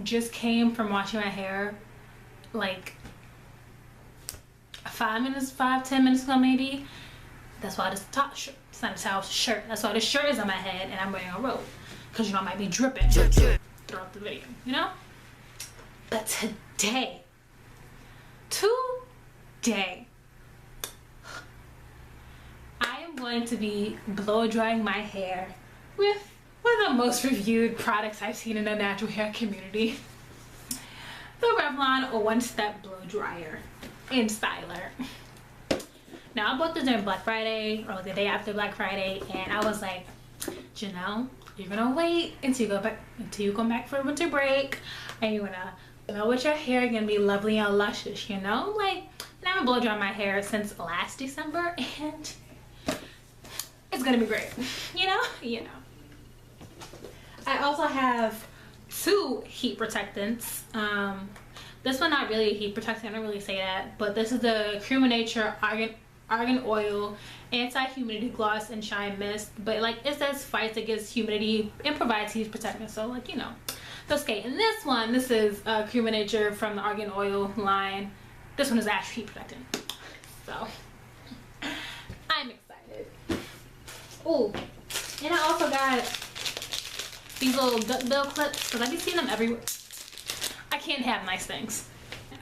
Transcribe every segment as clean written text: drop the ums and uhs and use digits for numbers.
just came from washing my hair like 5-10 minutes ago maybe. That's why this top shirt, it's not a towel, it's a shirt. That's why this shirt is on my head and I'm wearing a robe. Because you know I might be dripping throughout the video, you know? But today, I am going to be blow drying my hair with one of the most reviewed products I've seen in the natural hair community. The Revlon One-Step Blow Dryer and Styler. Now I bought this during Black Friday or like the day after Black Friday, and I was like, Janelle, you're gonna wait until you come back for winter break, and you're gonna blow with your hair, gonna be lovely and luscious, you know? Like, and I've been blow drying my hair since last December, and it's gonna be great, you know? You know. I also have 2 heat protectants. This one not really a heat protectant, I don't really say that, but this is the Cream of Nature Argan Oil Anti-Humidity Gloss and Shine Mist. But like it says fights against humidity and provides heat protection, so like, you know, that's okay. And this one, this is Cream of Nature from the Argan Oil line. This one is actually heat protectant, so I'm excited. Oh, and I also got these little duckbill clips because I be seeing them everywhere. I can't have nice things.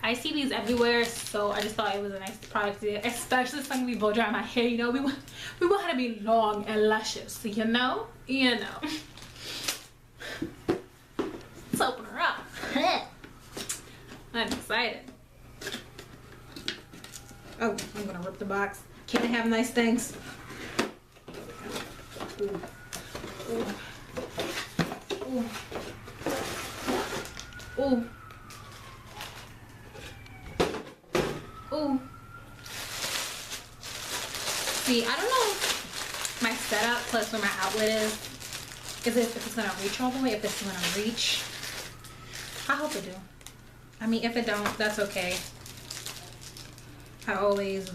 I see these everywhere, so I just thought it was a nice product, especially when we blow dry my hair. You know, we want it to be long and luscious. You know, you know. Let's open her up. I'm excited. Oh, I'm gonna rip the box. Can't I have nice things? Ooh. Ooh. Ooh. Ooh. Ooh. See, I don't know my setup plus where my outlet is if it's gonna reach all the way, if it's gonna reach. I hope it do. I mean, if it don't, that's okay. I always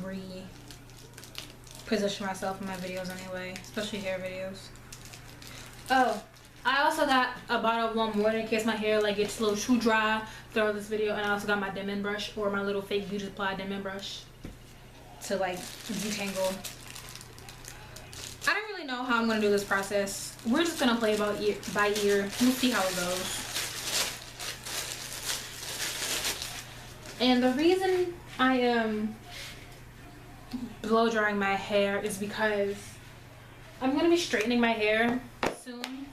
position myself in my videos anyway, especially hair videos. Oh, I also got a bottle of warm water in case my hair like gets a little too dry throughout this video, and I also got my dimming brush, or my little fake beauty supply dimming brush to like detangle. I don't really know how I'm gonna do this process. We're just gonna play by ear. We'll see how it goes. And the reason I am blow drying my hair is because I'm gonna be straightening my hair soon.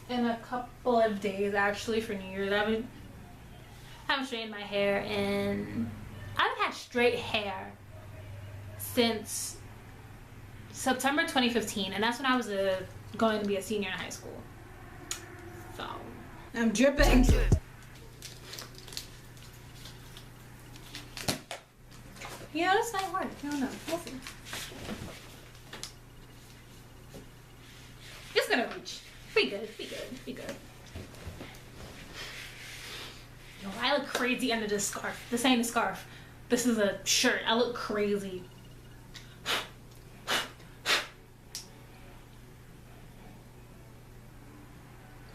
In a couple of days, actually, for New Year's. I haven't straightened my hair, and I haven't had straight hair since September 2015, and that's when I was going to be a senior in high school. So I'm dripping. Yeah, this might work. I don't know. We'll see. It's gonna reach. Be good, be good, be good. Yo, I look crazy under this scarf. This ain't a scarf. This is a shirt. I look crazy.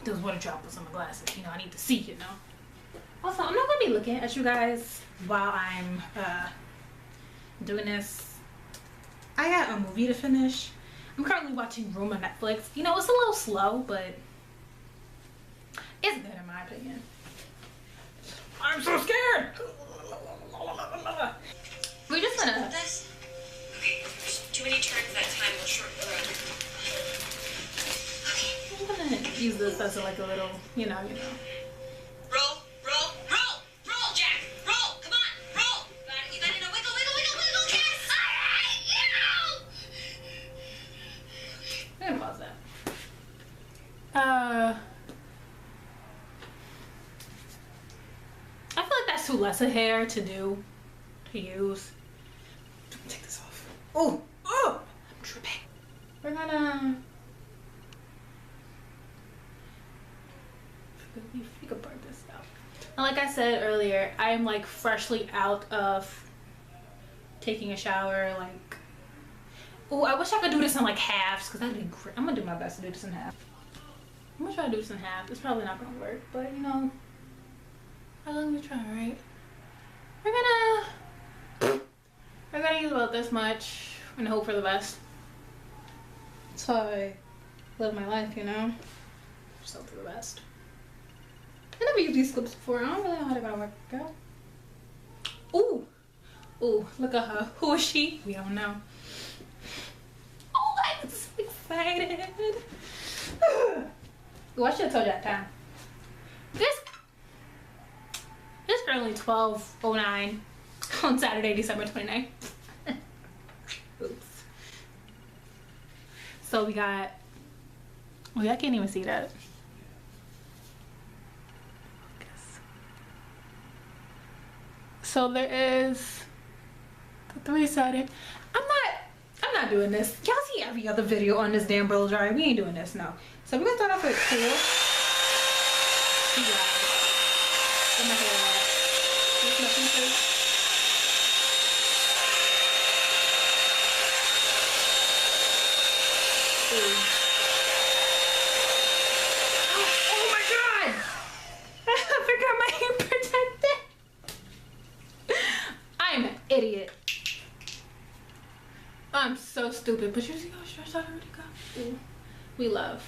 Those water droplets on my glasses. You know, I need to see, you know. Also, I'm not gonna be looking at you guys while I'm doing this. I got a movie to finish. I'm currently watching Room on Netflix. You know, it's a little slow, but it's good in my opinion. I'm so scared! We're just gonna... Okay, there's too many turns that time will shorten the road. I'm gonna use this as like a little, you know. Roll, roll, roll! Roll, Jack! Roll! Come on! Roll! You gotta know, wiggle, wiggle, wiggle, wiggle, yes! Alright, you! I'm gonna pause that. I feel like that's too less of hair to use. Take this off. Oh, oh, I'm dripping. We're gonna. You can burn this out. And like I said earlier, I'm like freshly out of taking a shower. Like, oh, I wish I could do this in like halves, because that'd be great. I'm gonna do my best to do this in half. I'm gonna try to do this in half. It's probably not gonna work, but you know, let me try, right? We're gonna use about this much and hope for the best. That's how I live my life, you know? Just hope for the best. I never used these clips before. I don't really know how they're gonna work out. Ooh! Ooh, look at her. Who is she? We don't know. Oh, I'm so excited. Ooh, I should have told you that time. This currently 12:09 on Saturday, December 29th. Oops. So we got, well, I can't even see that. So there is the 3-sided. I'm not doing this. Y'all see every other video on this damn blow dryer. We ain't doing this, no. So we're gonna start off with cool. In my hair. There's nothing to. Oh my god! I forgot my hair protector. I'm an idiot. I'm so stupid. But you see how stressed out I already got? Ooh. We love.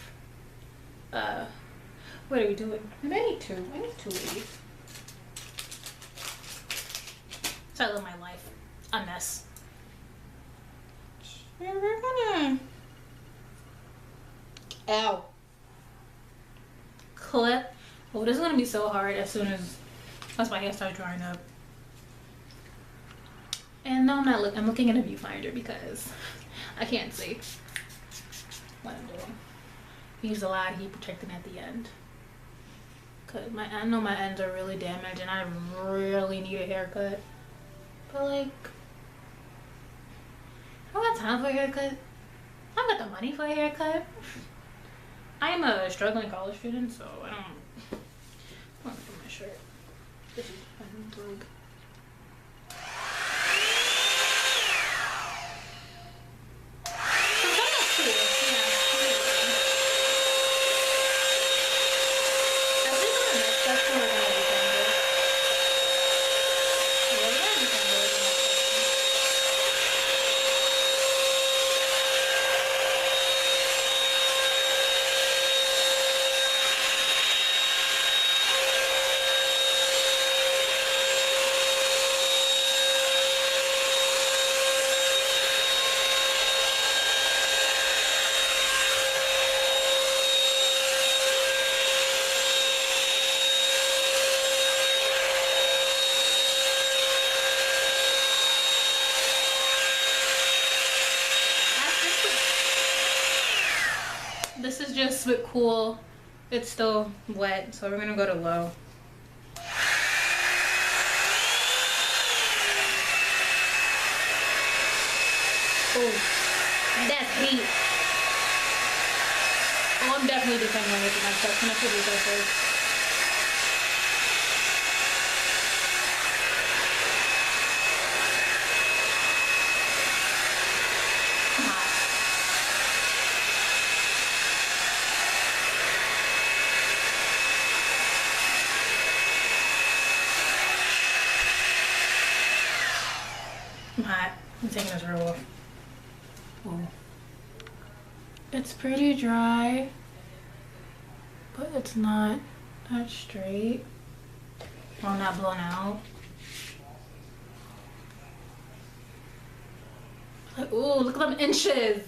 What are we doing? Maybe I need two. I need two of these. So I live my life. A mess. We're gonna. Ow. Clip. Oh, this is gonna be so hard as soon as my hair starts drying up. And no, I'm not looking. I'm looking at a viewfinder because I can't see what I'm doing. Use a lot of heat protectant at the end. Cause I know my ends are really damaged and I really need a haircut. But like, I don't have time for a haircut. I don't got the money for a haircut. I am a struggling college student, so I don't want to put my shirt. This is broke. This is just with cool. It's still wet, so we're gonna go to low. Oh, that's heat. Oh, I'm definitely defending with my stuff. Can I put this up first? I'm hot. I'm taking this roll off. Ooh. It's pretty dry, but it's not that straight. Well, not blown out. Like, ooh, look at them inches.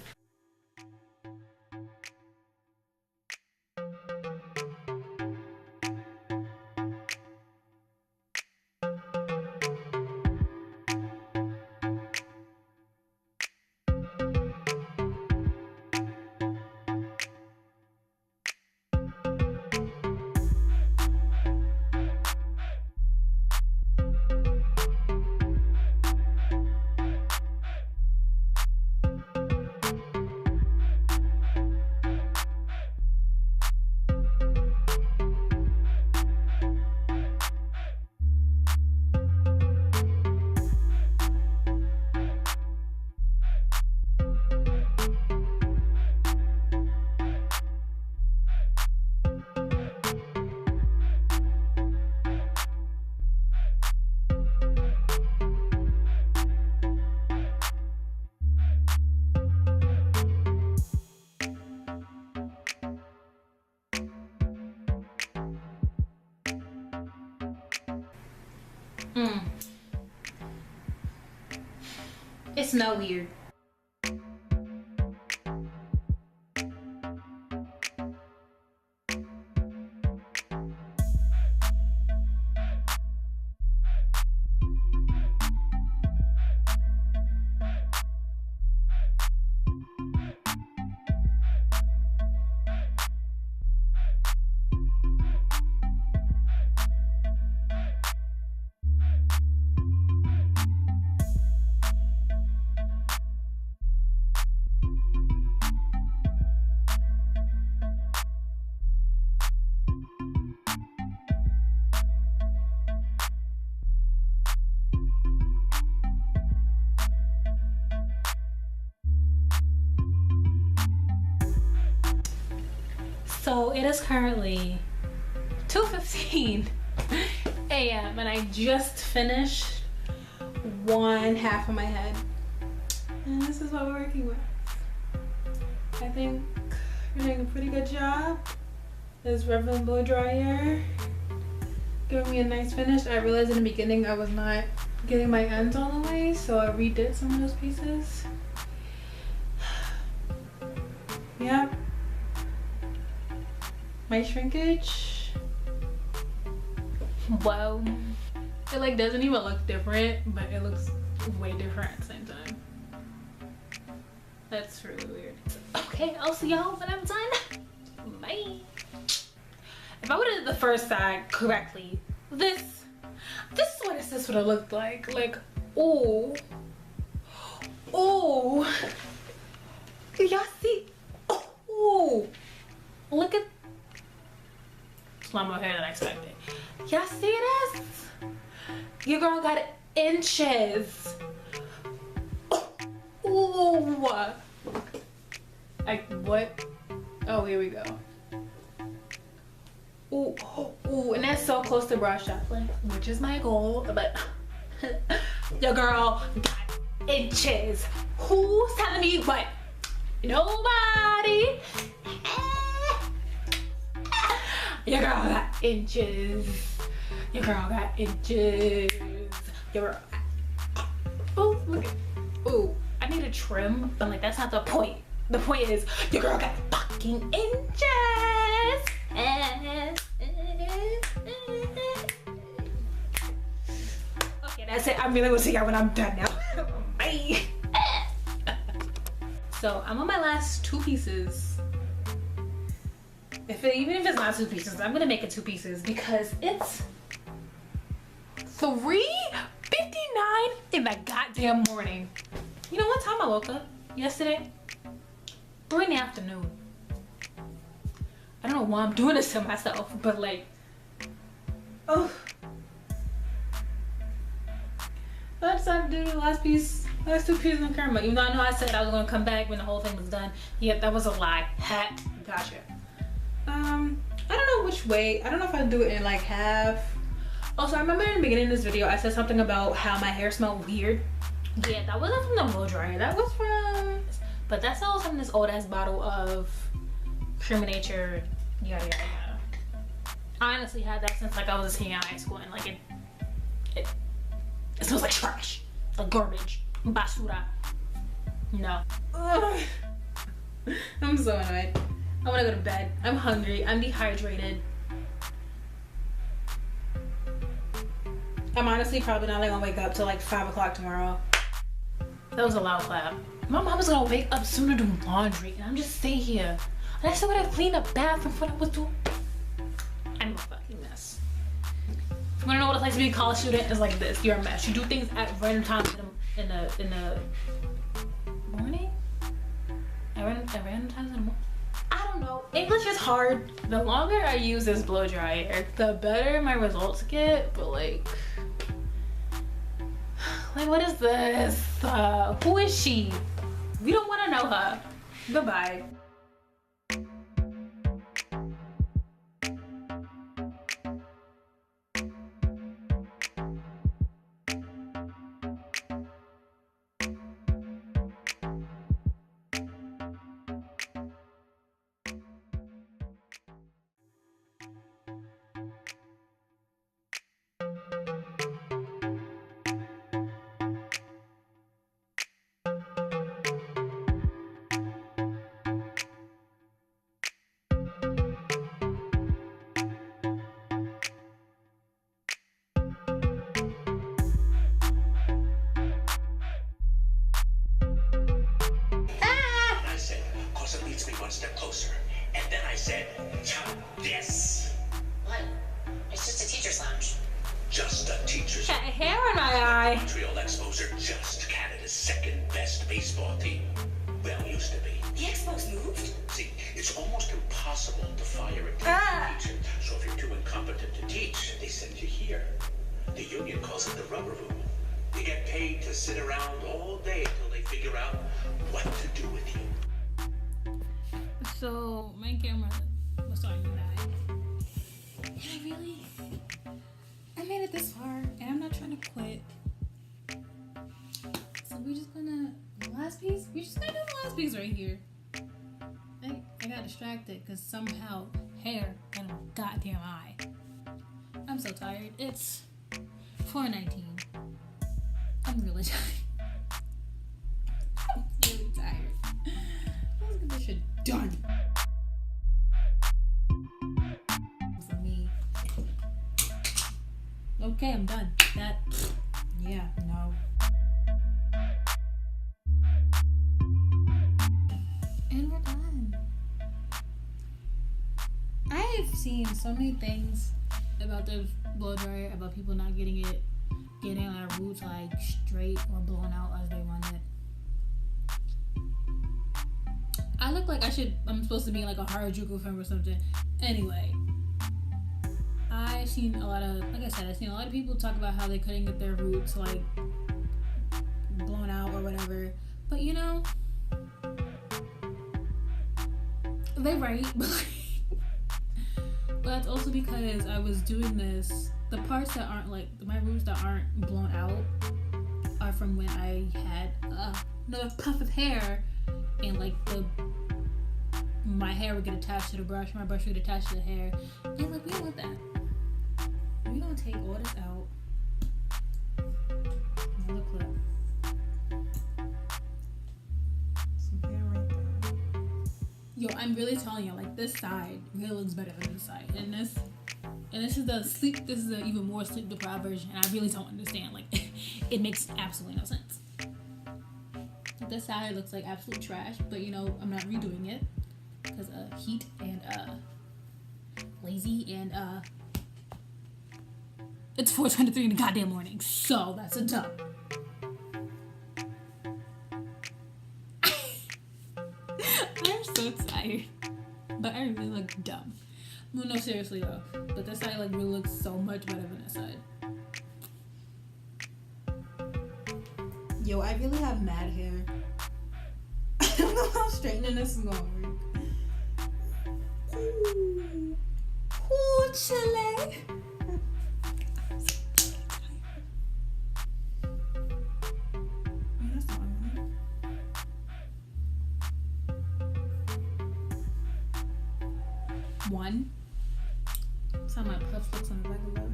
It smelled weird. So it is currently 2:15 a.m. and I just finished one half of my head. And this is what we're working with. I think we're doing a pretty good job. This Revlon blow dryer giving me a nice finish. I realized in the beginning I was not getting my ends all the way, so I redid some of those pieces. Yep. My shrinkage, wow, it like doesn't even look different, but it looks way different at the same time. That's really weird. Okay, I'll see y'all when I'm done. Bye. If I would have did the first side correctly, this is what this would have looked like. Like, oh, y'all see? Oh, look at. A lot more hair than I expected. Y'all see this? Your girl got inches. Ooh. Like what? Oh, here we go. Ooh, and that's so close to brush up, like, which is my goal. But your girl got inches. Who's telling me what? Nobody. Your girl got inches. Your girl got inches. Your girl. Oh, look at. Oh, I need a trim, but like that's not the point. The point is your girl got fucking inches. Okay, that's it. I'm really gonna see y'all when I'm done now. Bye. So I'm on my last two pieces. Even if it's not two pieces, I'm gonna make it two pieces because it's 3:59 in the goddamn morning. You know what time I woke up yesterday? 3 in the afternoon. I don't know why I'm doing this to myself, but like, oh. I decided to do the last two pieces in camera. Even though I know I said I was gonna come back when the whole thing was done. Yep, that was a lie. Gotcha. I don't know which way. I don't know if I do it in like half. Also, I remember in the beginning of this video, I said something about how my hair smelled weird. Yeah, that wasn't from the blow dryer. That was from, but that's all from this old ass bottle of Cream of Nature. Yada yada yada. I honestly had that since like I was a senior in high school, and like it smells like trash, like garbage, basura. No. Ugh. I'm so annoyed. I want to go to bed. I'm hungry. I'm dehydrated. I'm honestly probably not gonna wake up till like 5 o'clock tomorrow. That was a loud clap. My mom was gonna wake up soon to do laundry, and I'm just stay here. And I still gotta clean the bathroom for what I was doing. I'm a fucking mess. If you wanna know what it's like to be a college student, it's like this. You're a mess. You do things at random times in the morning. At random times in the morning. I don't know. English is hard. The longer I use this blow dryer, the better my results get. But like what is this? Who is she? We don't want to know her. Goodbye. this. What? It's just a teacher's lounge. Just a teacher's. Got hair in my eye. Montreal Expos are just Canada's second best baseball team. Well, used to be. The Expos moved? See, it's almost impossible to fire a teacher. So if you're too incompetent to teach, they send you here. The union calls it the rubber room. You get paid to sit around all day until they figure out what to do with you. So my camera was starting to die. And I made it this far, and I'm not trying to quit. So we're just gonna the last piece right here. I got distracted because somehow hair got in my goddamn eye. I'm so tired. It's 4:19. I'm really tired. I'm really tired. Let's get this shit done. For me. Okay, I'm done. Yeah, no. And we're done. I've seen so many things about the blow dryer, about people not getting our roots like straight or blown out as they want it. I look like I'm supposed to be in like a Harajuku film or something. Anyway, I've seen a lot of people talk about how they couldn't get their roots like blown out or whatever. But you know, they're right. But that's also because I was doing this. The parts that aren't like my roots that aren't blown out are from when I had another puff of hair, and like my hair would get attached to the brush, my brush would get attached to the hair, and like we don't want that. We're gonna take all this out. Another clip. Some hair right there. Yo, I'm really telling you, like this side really looks better than this side, and this is the even more sleep deprived version, and I really don't understand. Like, it makes absolutely no sense. This side looks like absolute trash, but you know, I'm not redoing it because heat and lazy and it's 4:23 in the goddamn morning, so that's a dub. I'm so tired, but I really look dumb. Well, no, seriously though. But this side like really looks so much better than this side. Yo, I really have mad hair. I don't know how straightening this is gonna work. Ooh, chile. One. That's how my puff looks on the regular.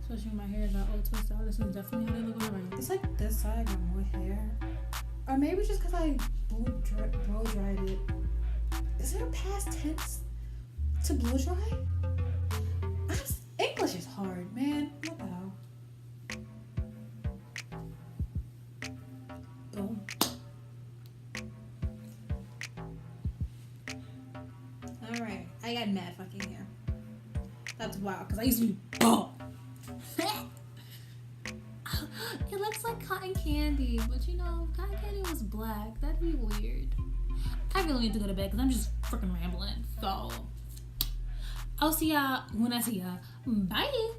Especially when my hair is not all twisted out. This is definitely how they look on the regular. It's like this side got more hair. Or maybe just because I blow dried it. Is there a past tense to blow dry? English is hard, man. What the hell? Boom. Alright, I got mad fucking hair. That's wild, because I used to be bald. It looks like cotton candy, but you know, if cotton candy was black, that'd be weird. I really need to go to bed because I'm just freaking rambling. So, I'll see y'all when I see y'all. Bye.